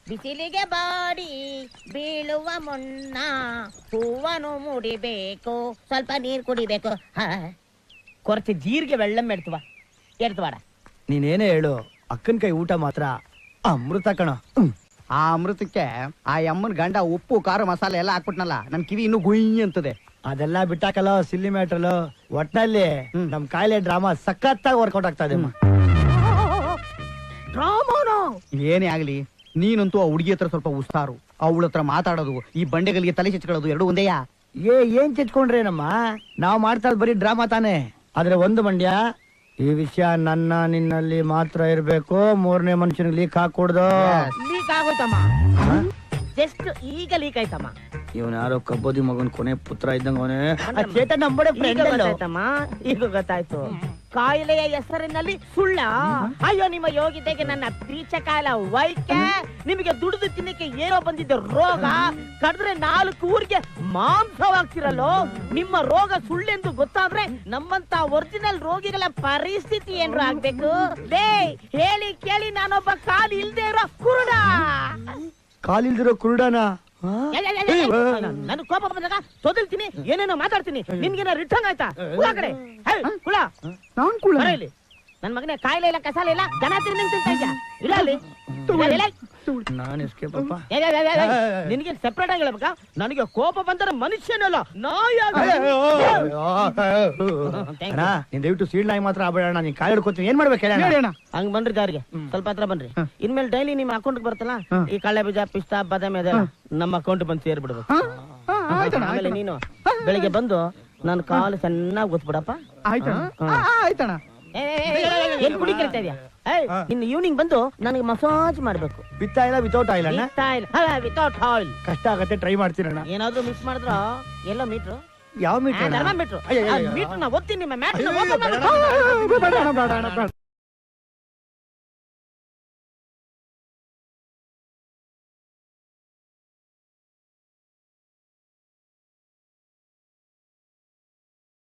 ಬಿಸಿಲಿಗೆ ಬಾಡಿ ಬೀಳುವ ಮುನ್ನ ಹೂವನು ಮುಡಿಬೇಕು, ಸ್ವಲ್ಪ ನೀರು ಕುಡಿಬೇಕು. ಕೊರಚೆ ಜೀರಿಗೆ ವೆಳ್ಳಂ ಎಡ್ತುವಾಡ. ನೀನೇನೇ ಹೇಳು, ಅಕ್ಕನ ಕೈ ಊಟ ಮಾತ್ರ ಅಮೃತ ಕಣ. ಆ ಅಮೃತಕ್ಕೆ ಆ ಅಮ್ಮನ ಗಂಡ ಉಪ್ಪು ಖಾರ ಮಸಾಲೆ ಎಲ್ಲ ಹಾಕ್ಬಿಟ್ನಲ್ಲ, ನನ್ ಕಿವಿ ಇನ್ನೂ ಗುಯ್ ಅಂತದೆ. ಅದೆಲ್ಲ ಬಿಟ್ಟಾಕಲ್ಲ ಸಿಲ್ಲಿ ಮ್ಯಾಟ್ರಲ್. ಒಟ್ನಲ್ಲಿ ನಮ್ ಕಾಯಿಲೆ ಡ್ರಾಮಾ ಸಖತ್ತಾಗಿ ವರ್ಕೌಟ್ ಆಗ್ತಾ ಇದೆ. ಏನೇ ಆಗ್ಲಿ, ನೀನಂತೂ ಆ ಹುಡುಗಿ ಹತ್ರ ಸ್ವಲ್ಪ ಉಸ್ತಾರು. ಅವಳ ಹತ್ರ ಮಾತಾಡೋದು, ಈ ಬಂಡೆಗಳಿಗೆ ತಲೆ ಚಿಚ್ಕೊಳ್ಳೋದು ಎರಡು ಒಂದೇಯಾ? ಏನ್ ಚಿಚ್ಕೊಂಡ್ರೇನಮ್ಮ, ನಾವ್ ಮಾಡ್ತಾ ಇರೋದು ಬರೀ ಡ್ರಾಮಾ ತಾನೆ. ಆದ್ರೆ ಒಂದು ಮಂಡ್ಯ, ಈ ವಿಷಯ ನನ್ನ ನಿನ್ನಲ್ಲಿ ಮಾತ್ರ ಇರ್ಬೇಕು. ಮೂರನೇ ಮನುಷ್ಯನಿಗೆ ಲೀಕ್ ಹಾಕೊಡ್ದು. ಲೀಕ್ ಆಗೋಯ್ತಮ್ಮ, ಜಸ್ಟ್ ಈಗ ಲೀಕ್ ಆಯ್ತಮ್ಮ. ಇವನ್ ಯಾರೋ ಕಬ್ಬೋದಿ ಮಗನ್ ಕೊನೆ ಪುತ್ರ ಇದ್ದಂಗ ಅವನೇ. ಚೇತನ್ ನಂಬಡೆ ಗೊತ್ತಾಯ್ತಮ್ಮ, ಈಗ ಗೊತ್ತಾಯ್ತು. ಕಾಯಿಲೆಯ ಹೆಸರಿನಲ್ಲಿ ಸುಳ್ಳ. ಅಯ್ಯೋ ನಿಮ್ಮ ಯೋಗಿತೆಗೆ ನನ್ನ ಪ್ರೀಚ ಕಾಲ ವೈಕೆ. ನಿಮಗೆ ದುಡಿದು ತಿನ್ನಕ್ಕೆ ಏನೋ ಬಂದಿದ್ದ ರೋಗ, ಕಡಿದ್ರೆ 4 ಊರಿಗೆ ಮಾಂಸವಾಗ್ತಿರಲ್ಲೋ. ನಿಮ್ಮ ರೋಗ ಸುಳ್ಳೆಂದು ಗೊತ್ತಾದ್ರೆ ನಮ್ಮಂತ ಒರಿಜಿನಲ್ ರೋಗಿಗಳ ಪರಿಸ್ಥಿತಿ ಏನ್ರು ಆಗ್ಬೇಕು? ಹೇಳಿ ಕೇಳಿ ನಾನೊಬ್ಬ ಕಾಲು ಇಲ್ದೇ ಇರೋ ಕುರುಡ. ಕಾಲಿಲ್ದಿರೋ ಕುರುಡನ? ನನ್ ಕೋಪ ಬಂದಾಗ ತೊದಲ್ತೀನಿ, ಏನೇನೋ ಮಾತಾಡ್ತೀನಿ. ನಿನ್ಗೇನ ರಿಟರ್ನ್ ಆಯ್ತಾ? ಕಡೆ ಕುಳ ಇಲ್ಲಿ ನನ್ ಮಗನೇ, ಕಾಯಿಲೆ ಇಲ್ಲ ಕಸಾಲೆ ಇಲ್ಲ, ದನ ತಿಂತ ಇದ್ಯಾ? ಇಲ್ಲ ಅಲ್ಲಿ ನಾನು ಎಸ್ಕೇಪ್ ಅಪ್ಪ. ನಿನ್ಗೆ ಸೆಪರೇಟ್ ಆಗಿ ಹೇಳ್ಬೇಕಾ? ನನಗೆ ಕೋಪ ಬಂದರೆ ಮನುಷ್ಯನಲ್ಲ ನಾಯಿ. ನೀನ್ ದಯವಿಟ್ಟು ಸೀಡ್ ನಾಯಿ ಮಾತ್ರ ಆಬೇಡ. ನೀನ್ ಕಾಯಿ ಹಿಡ್ಕೊತೀನಿ. ಏನ್ ಮಾಡ್ಬೇಕು ಹೇಳ? ಹಂಗ್ ಬನ್ರಿ ದಾರಿಗೆ, ಸ್ವಲ್ಪ ಹತ್ರ ಬನ್ರಿ. ಇನ್ಮೇಲೆ ಡೈಲಿ ನಿಮ್ಮ ಅಕೌಂಟ್ ಬರ್ತಲ್ಲ, ಈ ಕಳ್ಳೆ ಬೀಜ ಪಿಸ್ತಾ ಬಾದಾಮಿ ಅದೆಲ್ಲ ನಮ್ಮ ಅಕೌಂಟ್ ಬಂದು ಸೇರ್ಬಿಡ್ಬೇಕು. ಆಮೇಲೆ ನೀನು ಬೆಳಿಗ್ಗೆ ಬಂದು ನನ್ನ ಕಾಲು ಚೆನ್ನಾಗಿ ಗೊತ್ಬಿಡಪ್ಪ. ಆಯ್ತಣ್ಣ. ಏನ್ ಕುಡಿ ಕರಿತಾ ಇದೆಯಾ? ಇನ್ನು ಈವ್ನಿಂಗ್ ಬಂದು ನನಗೆ ಮಸಾಜ್ ಮಾಡ್ಬೇಕು. ವಿತ್ ಆಯಿಲ್ ವಿತೌಟ್ ಆಯಿಲ್ ಅಣ್ಣ? Without oil. ಕಷ್ಟ ಆಗತ್ತೆ, ಟ್ರೈ ಮಾಡ್ತೀರಣ್ಣ. ಏನಾದ್ರು ಮಿಸ್ ಮಾಡಿದ್ರು ಎಲ್ಲೋ ಮೀಟ್ರು, ಯಾವ ಮೀಟ್ರು? ಮೀಟ್ರು ನಾ ಓದ್ತೀನಿ. ನಿಮ್ಮ ಮ್ಯಾಟ್